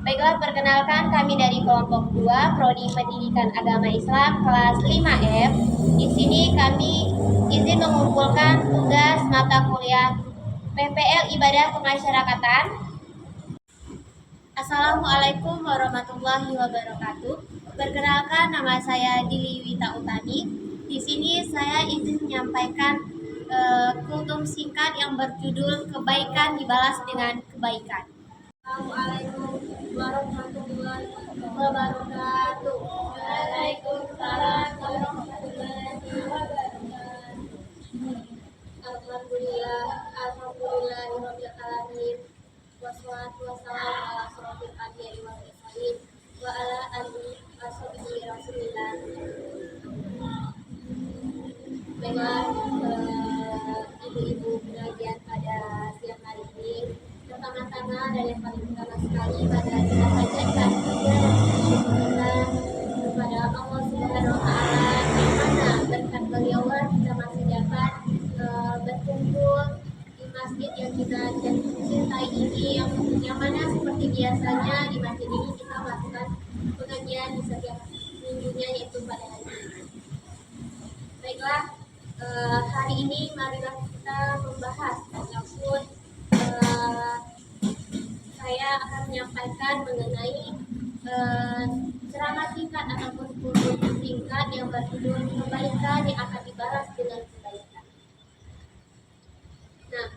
Baiklah, perkenalkan kami dari kelompok 2 Prodi Pendidikan Agama Islam kelas 5F. Di sini kami izin mengumpulkan tugas mata kuliah PPL Ibadah Pemasyarakatan. Assalamualaikum warahmatullahi wabarakatuh. Perkenalkan, nama saya Dili Wita Utami. Di sini saya izin menyampaikan kultum singkat yang berjudul kebaikan dibalas dengan kebaikan. Assalamualaikum warahmatullahi wabarakatuh. Waalaikumsalam warahmatullahi wabarakatuh. Alhamdulillahirabbil alamin. Wassalatu wassalamu ala asyrofil anbiya'i wal mursalin wa ala alihi washabihi rasulillah. Baiklah, ibu-ibu pengajian pada siang hari ini, pertama-tama dan yang paling utama sekali pada kita panjatkan kita kepada Allah Subhanahu wa Ta'ala, yang mana berkat beliau kita masih dapat berkumpul di masjid yang kita cintai ini, yang mana seperti biasanya di masjid ini kita melakukan pengajian di setiap minggunya, yaitu pada hari ini. Baiklah, hari ini marilah kita membahas ataupun saya akan menyampaikan mengenai ceramah singkat ataupun kultum singkat yang berjudul kebaikan yang akan dibalas dengan kebaikan. Nah,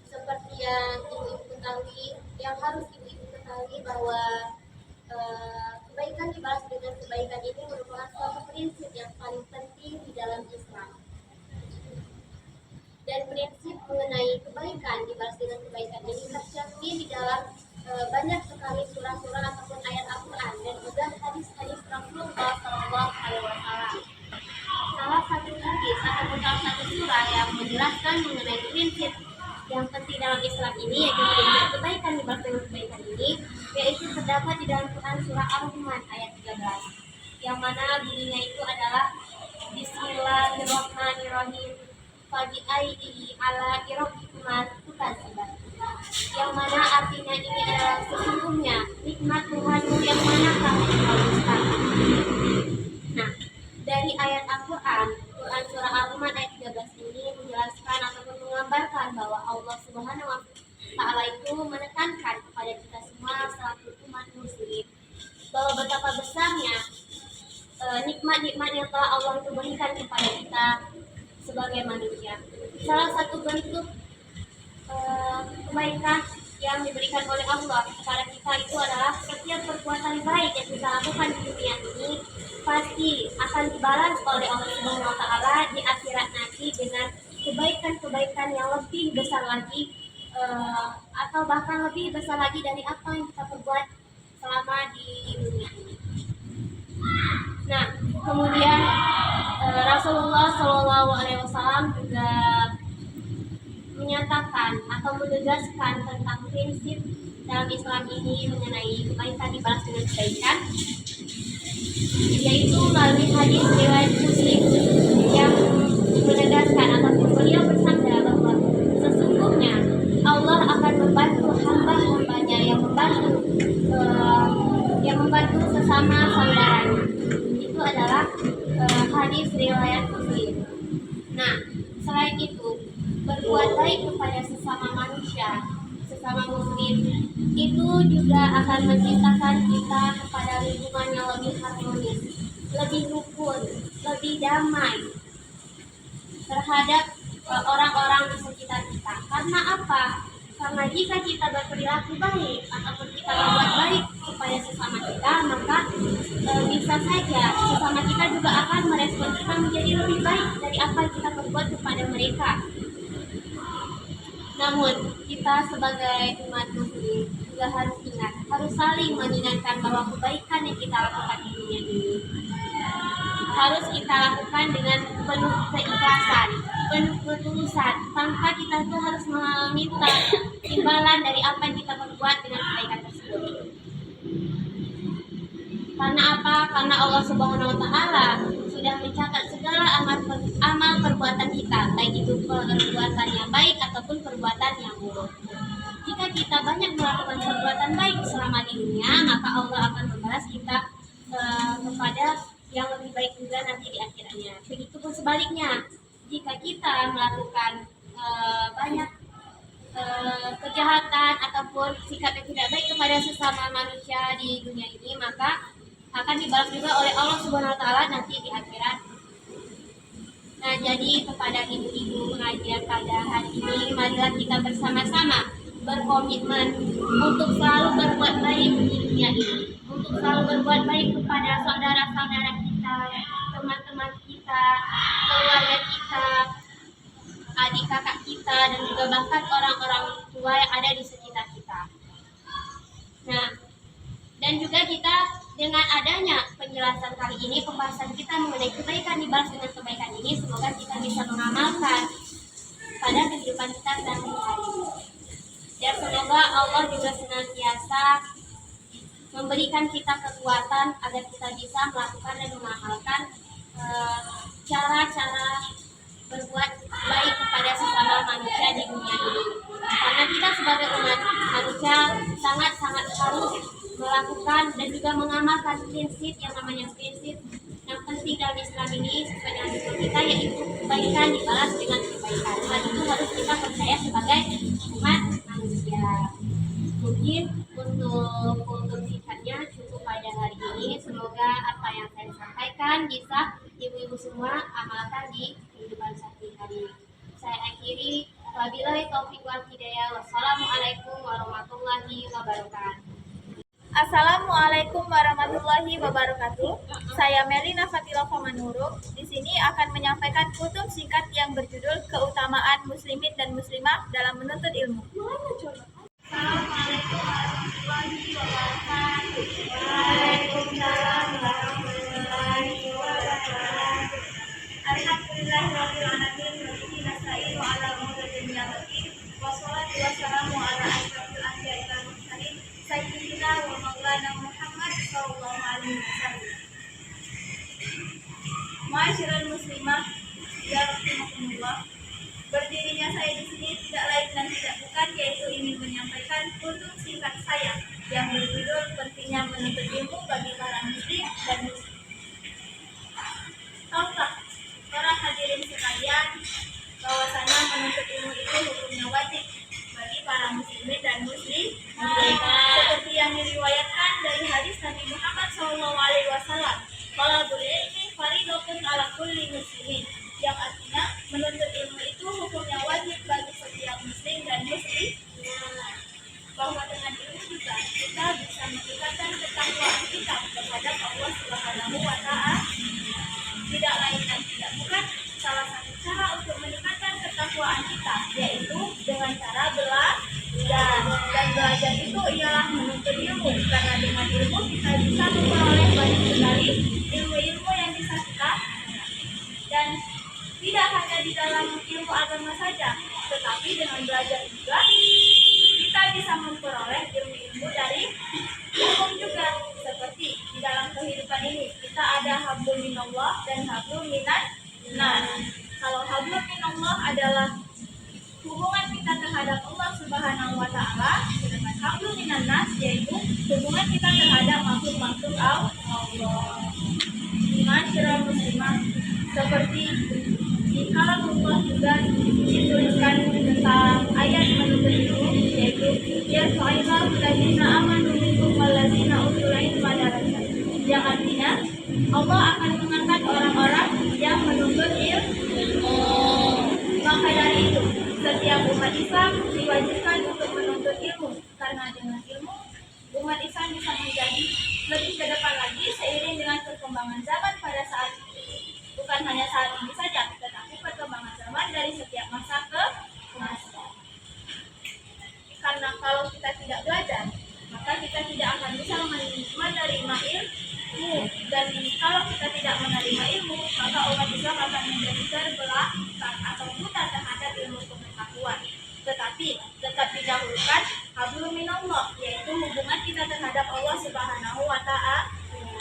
seperti yang ibu-ibu ketahui, yang harus ibu-ibu ketahui bahwa kebaikan dibalas dengan kebaikan ini merupakan suatu prinsip yang paling penting di dalam Islam. Dan prinsip mengenai kebaikan dibalas dengan kebaikan ini tercermin di dalam banyak sekali surah-surah ataupun ayat Al-Quran dan juga hadis-hadis Rasulullah SAW. Salah satu hadis ataupun salah satu surah yang menjelaskan mengenai prinsip yang penting dalam Islam ini, yaitu prinsip kebaikan dibalas dengan kebaikan ini, yaitu terdapat di dalam Quran surah Ar-Rahman ayat 13, yang mana bunyinya itu adalah Bismillahirrahmanirrahim. Fagi aidihi ala irokikuman tukasiban, yang mana artinya ini adalah sesungguhnya nikmat Tuhanmu yang mana kamu baguskan. Nah, dari ayat Al-Quran, Quran surah Al-Rahman ayat 13 ini menjelaskan ataupun menggambarkan bahwa Allah Subhanahu wa Ta'ala itu menekankan kepada kita semua selaku umat muslim bahwa betapa besarnya nikmat-nikmat yang telah Allah itu berikan kepada kita sebagai manusia. Salah satu bentuk kebaikan yang diberikan oleh Allah kepada kita itu adalah setiap perbuatan baik yang kita lakukan di dunia ini pasti akan dibalas oleh Allah Subhanahu wa Ta'ala di akhirat nanti dengan kebaikan-kebaikan yang lebih besar lagi, atau bahkan lebih besar lagi dari apa yang kita perbuat selama di dunia ini. Nah, kemudian Rasulullah SAW juga menyatakan atau menegaskan tentang prinsip dalam Islam ini mengenai kebaikan dibalas dengan kebaikan, yaitu melalui hadis riwayat Muslim yang menegaskan ataupun beliau bersabda bahwa sesungguhnya Allah akan membantu hamba-hambanya yang membantu sesama saudaranya. Itu adalah hadis riwayat Muslim. Nah, selain itu, berbuat baik kepada sesama manusia, sesama muslim, itu juga akan menciptakan kita kepada lingkungan yang lebih harmonis, lebih rukun, lebih damai terhadap orang-orang di sekitar kita. Karena apa? Karena jika kita berperilaku baik ataupun kita berbuat baik kepada sesama kita, maka bisa saja sesama kita juga akan merespon kita menjadi lebih baik dari apa yang kita perbuat kepada mereka. Namun kita sebagai umat muslim juga harus ingat, harus saling mengingatkan bahwa kebaikan yang kita lakukan di dunia ini harus kita lakukan dengan penuh keikhlasan, penuh ketulusan, tanpa kita tuh harus meminta imbalan dari apa yang kita perbuat dengan kebaikan tersebut. Karena apa? Karena Allah Subhanahu wa Ta'ala sudah mencatat segala amal perbuatan kita, baik itu perbuatan yang baik ataupun perbuatan yang buruk. Jika kita banyak melakukan perbuatan perbuatan baik selama di dunia, maka Allah akan membalas kita kepada yang lebih baik juga nanti di akhiratnya. Begitupun sebaliknya, jika kita melakukan banyak kejahatan ataupun sikap yang tidak baik kepada sesama manusia di dunia ini, maka akan dibalas juga oleh Allah Subhanahu wa taala nanti di akhirat. Nah, jadi kepada ibu-ibu pengajian pada hari ini, marilah kita bersama-sama berkomitmen untuk selalu berbuat baik di dunia ini, untuk selalu berbuat baik kepada saudara-saudara kita, teman-teman kita, keluarga kita, adik kakak kita, dan juga bahkan orang-orang tua yang ada di sekitar kita. Nah, dan juga kita dengan adanya penjelasan kali ini, pembahasan kita mengenai kebaikan dibalas dengan kebaikan ini, semoga kita bisa mengamalkan pada kehidupan kita sehari-hari. Dan semoga Allah juga senantiasa memberikan kita kekuatan agar kita bisa melakukan dan mengamalkan cara-cara berbuat baik kepada sesama manusia di dunia ini. Karena kita sebagai umat manusia sangat-sangat harus melakukan dan juga mengamalkan prinsip yang namanya prinsip yang penting dalam Islam ini sesuai dengan Islam kita, yaitu kebaikan dibalas dengan kebaikan. Hal itu harus kita percaya sebagai umat manusia. Mungkin untuk singkatnya cukup pada hari ini. Semoga apa yang saya sampaikan bisa ibu-ibu semua amalkan di kehidupan sehari-hari. Saya akhiri, wabillahi taufiq wal hidayah. Wassalamualaikum warahmatullahi wabarakatuh. Assalamualaikum warahmatullahi wabarakatuh. Saya Melina Fatila Famanuruk. Di sini akan menyampaikan kutub singkat yang berjudul Keutamaan Muslimin dan Muslimah dalam Menuntut Ilmu. Assalamualaikum warahmatullahi wabarakatuh. Waalaikumsalam warahmatullahi wabarakatuh. Alhamdulillahirabbil alamin wa bihi nasta'inu 'ala umuri dunya waddin. Wassalatu wassalamu 'ala asyrofil anbiya'i wal mursalin sayyidina wa maulana Muhammad sallallahu alaihi wasallam. Ma'asyiral muslimah, ya rahimakumullah. Berdirinya saya di sini tidak lain dan tidak bukan yaitu ingin menyampaikan kutub singkat saya yang berjudul Pentingnya Menuntut Ilmu bagi para muslim dan muslim. Tahukah para hadirin sekalian bahwasanya menuntut ilmu itu hukumnya wajib bagi para muslimin dan muslim, seperti yang diriwayatkan dari hadis Nabi Muhammad SAW. Talabul ilmi fardhatun 'ala kulli muslimin, yang artinya menuntut ilmu itu hukumnya wajib bagi setiap muslim dan muslim. Bahwa dengan ilmu juga kita bisa meningkatkan ketakwaan kita kepada Allah Subhanahu wa taala. Tidak lain dan tidak bukan salah satu cara untuk meningkatkan ketakwaan kita, yaitu dengan cara belajar. Dan belajar itu ialah menuntut ilmu, karena dengan ilmu kita bisa memperoleh banyak sekali ilmu-ilmu yang bisa kita. Dan tidak hanya di dalam ilmu agama saja, tetapi dengan belajar juga kita bisa memperoleh ilmu-ilmu dari hukum juga. Seperti di dalam kehidupan ini kita ada hablum minallah dan hablum minan nas. Kalau hablum minallah adalah hubungan kita terhadap Allah Subhanahu wa taala, sedangkan hablum minan nas yaitu hubungan kita terhadap makhluk-makhluk Allah. Ma'asyiral muslimah, seperti di kalam Allah juga dituliskan tentang ayat menuntut ilmu, yaitu ya fa'illahu ladzina amanu minkum walladzina utul ilma darajat, yang artinya Allah akan mengangkat orang-orang yang menuntut ilmu. Maka dari itu setiap umat Islam diwajibkan untuk menuntut ilmu, karena dengan ilmu umat Islam bisa menjadi lebih ke depan lagi seiring dengan perkembangan zaman pada saat ini. Bukan hanya saat ini saja, tetapi perkembangan zaman dari setiap masa ke masa. Karena kalau kita tidak belajar, maka kita tidak akan bisa menerima ilmu. Dan kalau kita tidak menerima ilmu, maka umat Islam akan menjadi terbelakang atau buta terhadap ilmu pengetahuan. Tetapi tetap didahulukan hablum minallah, yaitu hubungan kita terhadap Allah Subhanahu wa taala.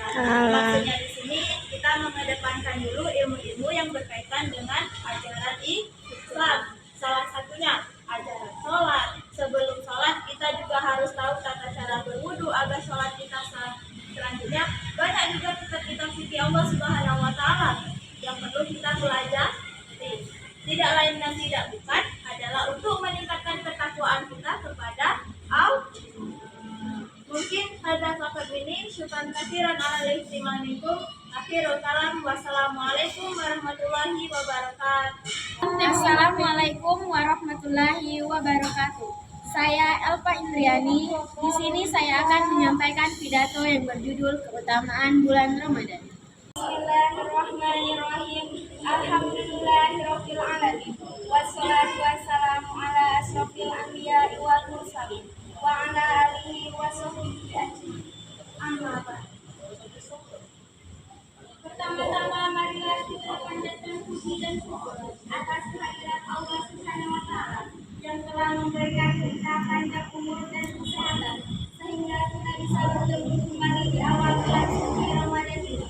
Maksudnya di sini kita mengedepankan dulu ilmu-ilmu yang berkaitan dengan ajaran Islam. Salah satunya ajaran sholat. Sebelum sholat kita juga harus tahu tata cara muslimin, syukran katsiran ala ihtimamikum. Akhirul kalam, wassalamualaikum warahmatullahi wabarakatuh. Assalamualaikum warahmatullahi wabarakatuh. Saya Elva Indriani. Di sini saya akan menyampaikan pidato yang berjudul Keutamaan Bulan Ramadan. Bismillahirrahmanirrahim. Alhamdulillahirabbil alamin. Wassalatu wassalamu ala asrofil anbiya'i wal mursalin wa ala alihi wa sahbihi ajmain. Amma ba'd. Pertama-tama marilah kita panjatkan puji dan syukur atas kehadirat Allah Subhanahu wa taala yang telah memberikan kita panjang umur dan kesehatan sehingga kita bisa bertemu kembali di awal bulan suci Ramadan ini.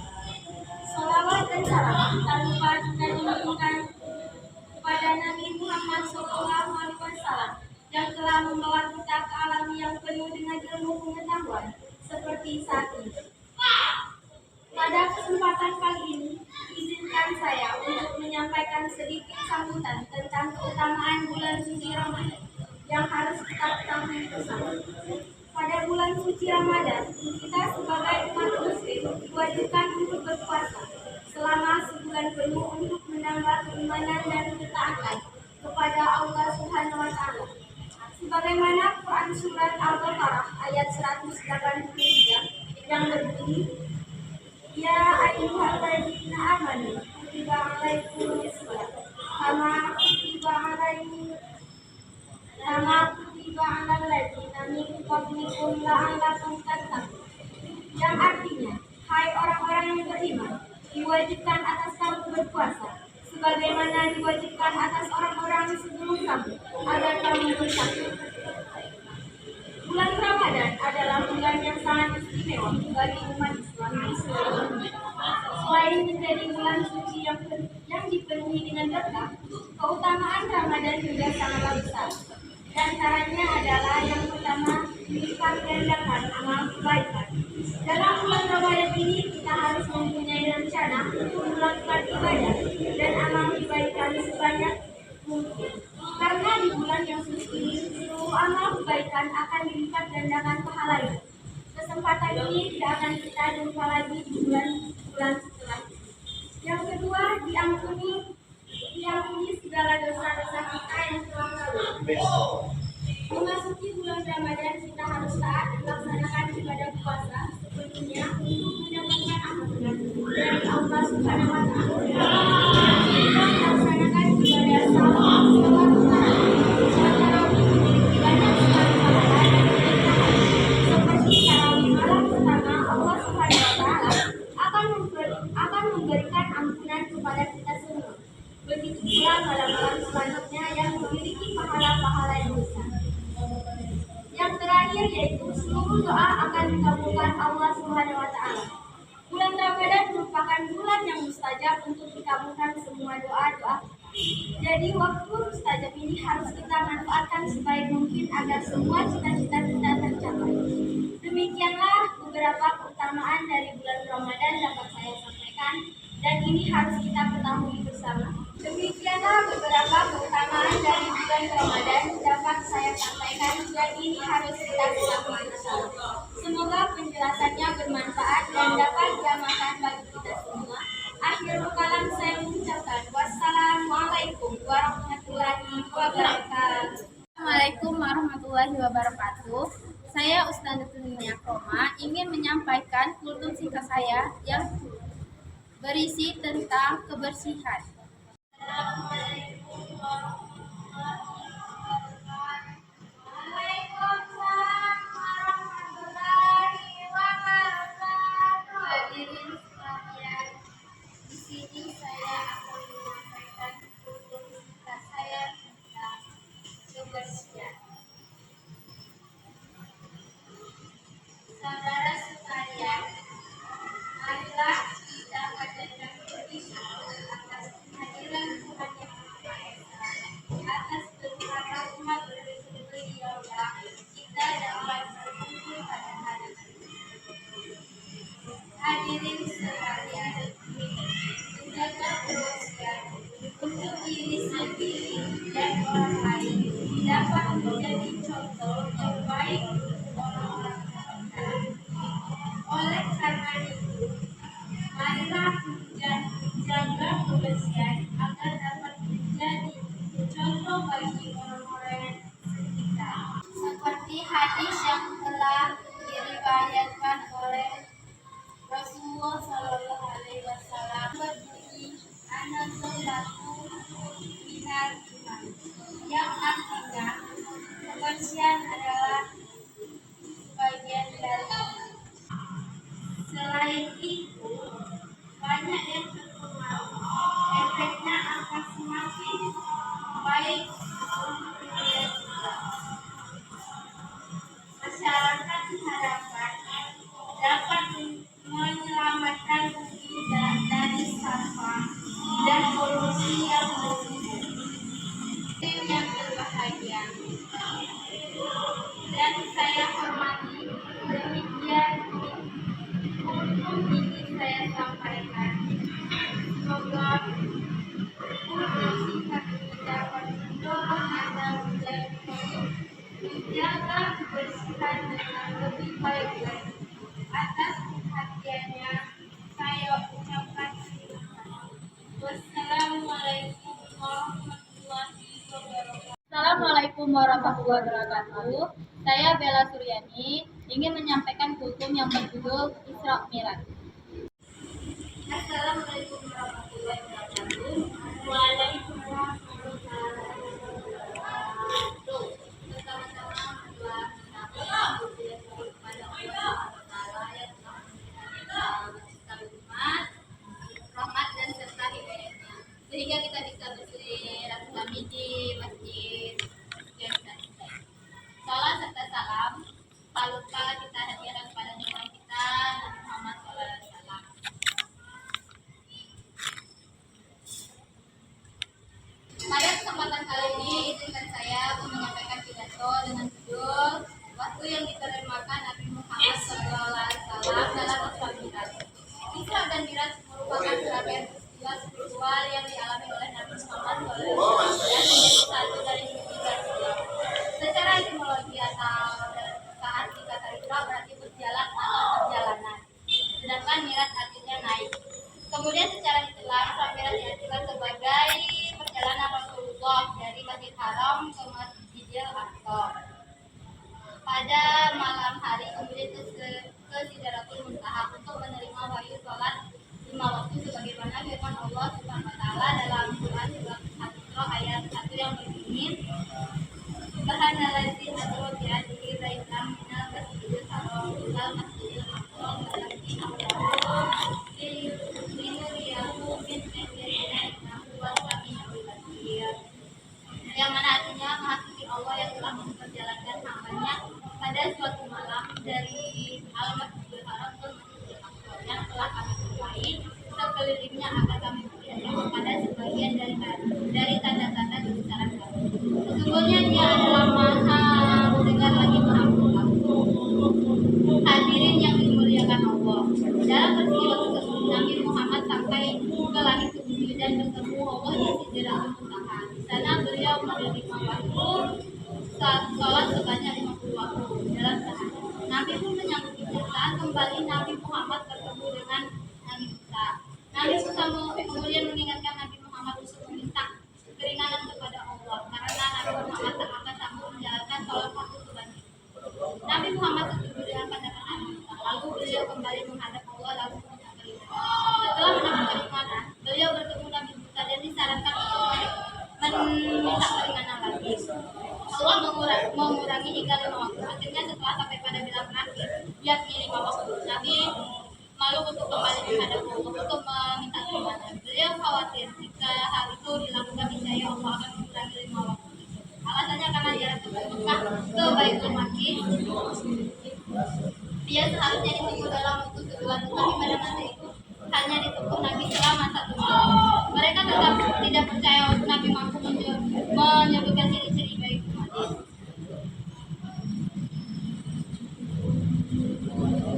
Salawat dan salam tak lupa kita limpahkan kepada Nabi Muhammad SAW yang telah membawa kita ke alam yang penuh dengan ilmu pengetahuan seperti saat ini. Pada kesempatan kali ini, izinkan saya untuk menyampaikan sedikit sambutan tentang keutamaan bulan suci Ramadan yang harus kita ketahui bersama. Pada bulan suci Ramadan, kita sebagai umat muslim diwajibkan untuk berpuasa selama sebulan penuh untuk menambah keimanan dan ketaatan kepada Allah Subhanahu wa taala. Sebagaimana Quran surat Al-Baqarah ayat 183 yang berbunyi, Ya ayyuhalladzina amanu kutiba alaikumus shalah kama kutiba alal ladzina min qablikum la'allakum tattaqun. Yang artinya, hai orang-orang yang beriman, diwajibkan atas kamu berpuasa sebagaimana diwajibkan atas orang-orang sebelum kamu agar kamu bertakwa. Bulan Ramadan adalah bulan yang sangat istimewa bagi umat Islam di seluruh dunia. Selain menjadi bulan suci yang dipenuhi dengan berkah, keutamaan Ramadan juga sangatlah besar. Di antaranya adalah yang pertama, dilipat gandakan amal kebaikan. Dalam bulan Ramadan ini kita harus mempunyai rencana untuk melakukan ibadah dan amal kebaikan sebanyak mungkin. Karena di bulan yang suci ini seluruh amal kebaikan akan dilipat gandakan pahalanya. Kesempatan ini tidak akan kita jumpa lagi di bulan-bulan setelahnya. Yang kedua, diampuni segala dosa-dosa kita yang telah lalu. Memasuki bulan Ramadan, kita harus taat melaksanakan ibadah puasa sepenuhnya untuk mendapatkan ampunan dari Allah Subhanahu wa taala. Kita melaksanakan ibadah salat seperti tarawih malam pertama. Allah Subhanahu wa taala akan memberikan ampunan kepada kita semua. Begitu pula malam-malam selanjutnya yang memiliki pahala-pahala yang besar. Yang terakhir yaitu seluruh doa akan dikabulkan Allah Subhanahu wa taala. Bulan Ramadan merupakan bulan yang mustajab untuk dikabulkan semua doa-doa. Jadi waktu mustajab ini harus kita manfaatkan sebaik mungkin agar semua cita-cita kita tercapai. Demikianlah beberapa keutamaan dari bulan Ramadan dapat saya sampaikan dan ini harus kita ketahui bersama. Demikianlah beberapa keutamaan dari bulan Ramadan dapat saya sampaikan dan ini harus kita ketahui bersama. Semoga penjelasannya bermanfaat dan dapat diamalkan bagi kita semua. Akhirul kalam saya mengucapkan wassalamualaikum warahmatullahi wabarakatuh. Assalamualaikum warahmatullahi wabarakatuh. Saya Ustadzah Nia Kroma ingin menyampaikan kultum singkat saya yang berisi tentang kebersihan. Assalamualaikum warahmatullahi wabarakatuh. Hadirin sekalian, di sini saya akan menyampaikan kultum singkat saya tentang kebersihan. Saudara sekalian, marilah kita panjatkan puji syukur atas kehadiran Tuhan yang disampaikan oleh Rasulullah Shallallahu Alaihi Wasallam berbunyi an-nazafatu minal iman, yang artinya kebersihan adalah bagian dari iman. Selain itu, banyak yang terpengaruh. Efeknya akan semakin baik untuk dunia juga. Masyarakat diharapkan dapat menyelamatkan bumi dari sampah dan polusi yang berbahaya. Dan saya hormati, demikian ini saya sampaikan. Semoga kultur singkat ini dapat mendorong Anda menjaga kebersihan dengan lebih baik lagi. Atas perhatiannya, saya ucapkan terima kasih. Wassalamualaikum warahmatullahi wabarakatuh. Assalamualaikum warahmatullahi wabarakatuh. Saya Bella Suryani ingin menyampaikan kultum yang berjudul Isra Mi'raj. Assalamualaikum warahmatullahi wabarakatuh. Waalaikumsalam warahmatullahi wabarakatuh. Pertama-tama adalah kepada Allah Taala yang telah memberikan umat, rahmat dan serta hidayahnya, sehingga kita bisa bersilaturahmi di masjid yang kita cintai. Salam serta salam, tak lupa kita hadirkan kepada Tuhan kita Nabi Muhammad SAW. Pada kesempatan kali ini, izinkan saya menyampaikan pidato dengan judul Waktu yang diteremakan Nabi Muhammad SAW dalam Isra Mi'raj. Isra dan Mi'raj merupakan serangkaian peristiwa spiritual yang dialami oleh Nabi Muhammad SAW dan menjadi satu dari mukjizat beliau. Secara etimologi atau arti kata Isra berarti berjalan atau perjalanan, sedangkan Mi'raj artinya naik. Kemudian secara istilah Isra Mi'raj diartikan sebagai perjalanan Rasulullah dari Masjid Haram ke Masjidil Aqsa pada malam hari, kemudian ke Sidratul Muntaha untuk menerima wahyu sholat 5 waktu sebagaimana firman Allah Subhanahu wa taala dalam Quran surat Al-Isra ayat 1 yang berbunyi Subhanalladzi asra bi 'abdihi laylan minal masjidil haram ilal masjidil aqsa alladzii barakna linuriyahu min ayatina innahu huwas samiul basir, yang mana artinya Maha Suci Allah yang telah memperjalankan hambanya pada suatu malam dari Al-Masjidil Haram ke Masjidil Aqsa yang telah kami jumpai sekelilingnya akan kami perlihatkan kepada sebagian dari tanda-tanda kebesaran kami. Sesungguhnya Dia adalah Maha mendengar lagi Maha mengetahui. Hadirin yang dimuliakan Allah, dalam peristiwa tersebut Nabi Muhammad sampai ke langit ketujuh dan bertemu Allah di Sidratul Muntaha. Di sana beliau menerima wahyu salat sebanyak 50 waktu dalam sehari. Nabi pun menyambutinya. Saat kembali Nabi Muhammad bertemu dengan Nabi Musa. Nabi Musa kemudian mengingatkan Nabi Muhammad untuk meminta keringanan kepada Allah karena Nabi Muhammad tak akan sanggup menjalankan sholat waktu sebanyak itu. Nabi Muhammad setuju dengan pandangan Nabi Musa. Lalu beliau kembali menghadap Allah lalu meminta keringanan. Setelah mendapat keringanan, beliau bertemu Nabi Musa dan disarankan untuk meminta keringanan lagi. Allah mengurangi hingga 5 waktu. Akhirnya setelah sampai pada bilang terakhir, yakni 5 waktu, Nabi malu untuk kembali menghadap Allah untuk meminta keringanan. Beliau khawatir jika hal itu dilakukan niscaya Allah akan mengurangi 5 waktu. Alasannya karena jarak dari Mekah ke Baitul Maqdis dia seharusnya ditempuh dalam waktu sebulan, tetapi pada masa itu hanya ditempuh Nabi selama 1 bulan. Mereka tetap tidak percaya Nabi mampu menyebutkan ciri-ciri Baitul Maqdis.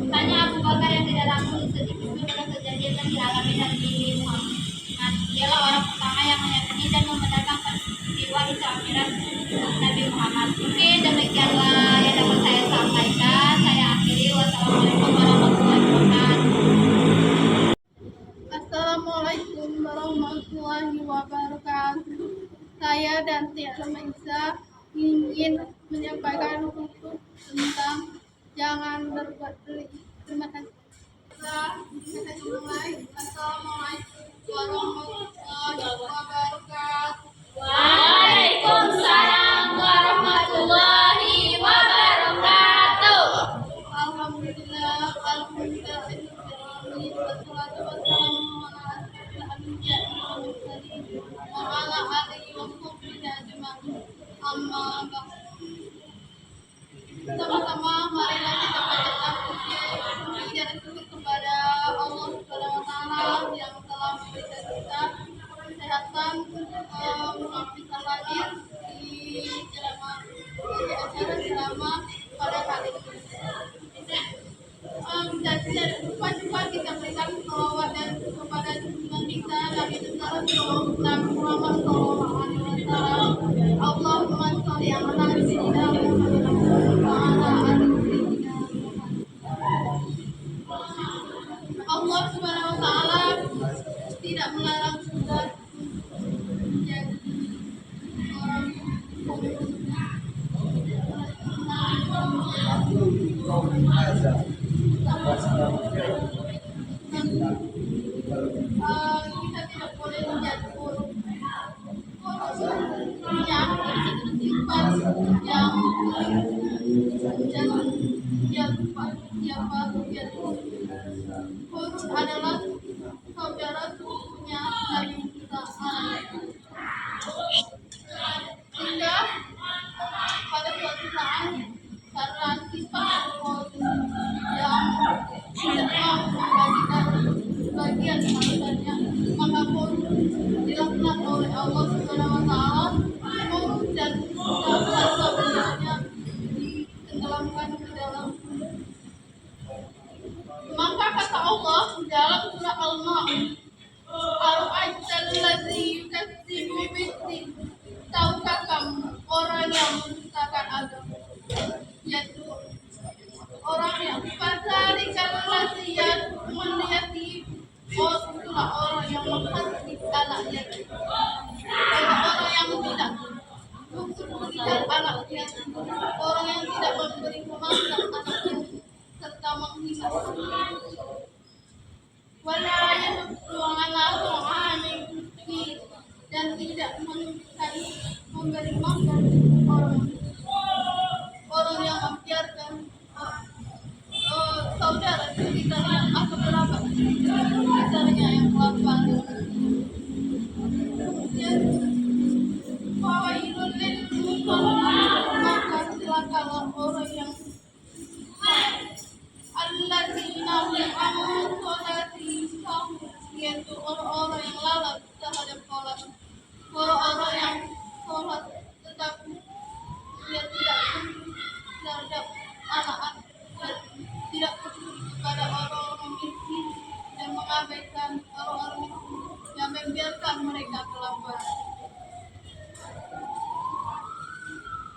Tanya Abu Bakar yang tidak ragu sedikit pun dengan kejadian yang dialami Nabi Muhammad. Dialah orang pertama yang meyakini dan membenarkan peristiwa Isra Mi'raj Nabi Muhammad. Mungkin demikianlah yang dapat saya sampaikan. Saya akhiri. Wassalamualaikum warahmatullahi wabarakatuh. Assalamualaikum warahmatullahi wabarakatuh. Saya dan Tiara Maisa ingin menyampaikan hukum tentang jangan berbuat pelit. Terima kasih. Assalamualaikum warahmatullahi wabarakatuh. Waalaikumsalam warahmatullahi wabarakatuh. Alhamdulillah, alhamdulillah, wassalatu wassalamu ala asyrofil anbiya'i wal mursalin wa ala alihi wa sahbihi ajma'in. Amma ba'd. Sama-sama marilah kita panjatkan puji dan syukur kepada Allah Subhanahu wa taala yang telah memberikan kita kesehatan untuk bisa hadir di acara ceramah pada hari ini. Dan tidak lupa juga kita berikan salawat dan kepada junjungan kita Nabi besar Nabi Muhammad SAW. Allahumma sholli ala sayyidina Muhammad wa ala ali sayyidina Muhammad. Allah Subhanahu wa taala tidak melarang kita menjadi kita tidak boleh menjadi buruk yang sifat yang buruk adalah saudara sepupunya Nabi Musa sehingga pada suatu saat karena sifat yang tidak mau membagikan bagian hartanya, maka pun dilaknat oleh Allah Subhanahu wa taala dan harta bendanya ditenggelamkan ke dalam. Maka kata Allah dalam surah Al-Ma'un, "Ara'aital ladzi yukadzibu bid-din?" Tahukah kamu orang yang mendustakan agama? Yaitu orang yang fadzalika allazi yad'u itulah orang yang mengkhianati anak yatim. Orang yang tidak memberikan anak yatim, orang yang tidak memberi makan anak yatim serta menghina. Wala yahuddu ala ta'amil miskin, dan tidak menunjukkan memberi makan orang yang membiarkan saudara sekitarnya atau kerabat sekitarnya yang kelaparan. Kemudian fawailul lil musallin, maka celakalah orang yang alladzina hum an sholatihim sahun, yaitu orang-orang yang lalai terhadap sholat, orang-orang yang sholat tetapi dia tidak peduli terhadap anak-anak, tidak peduli kepada orang-orang miskin dan mengabaikan orang-orang miskin yang membiarkan mereka kelaparan.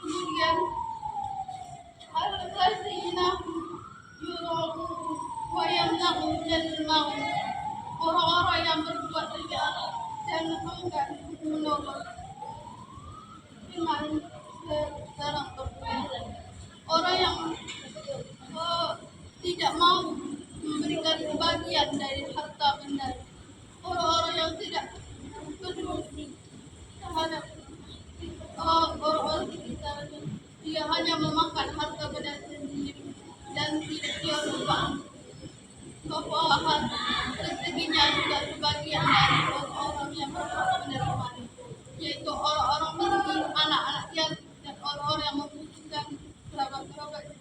Kemudian alladzina yura'u wa yamna'u al-ma'un, orang-orang yang berbuat riya dan enggan menolong dengan sekarang berbuat. Orang yang tidak mau memberikan sebagian dari harta benda, orang-orang yang tidak peduli terhadap orang-orang sekitarnya, dia hanya memakan harta benda sendiri dan tidak dia lupa bahwa rezekinya juga sebagian dari orang-orang yang berpenerimaan, yaitu orang-orang miskin, anak-anak yatim, dan orang-orang yang membutuhkan kerabat-kerabat.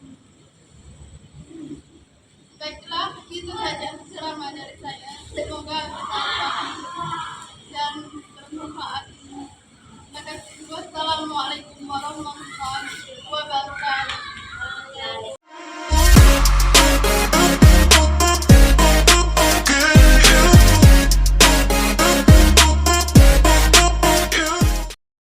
Baiklah, itu saja ceramah dari saya. Semoga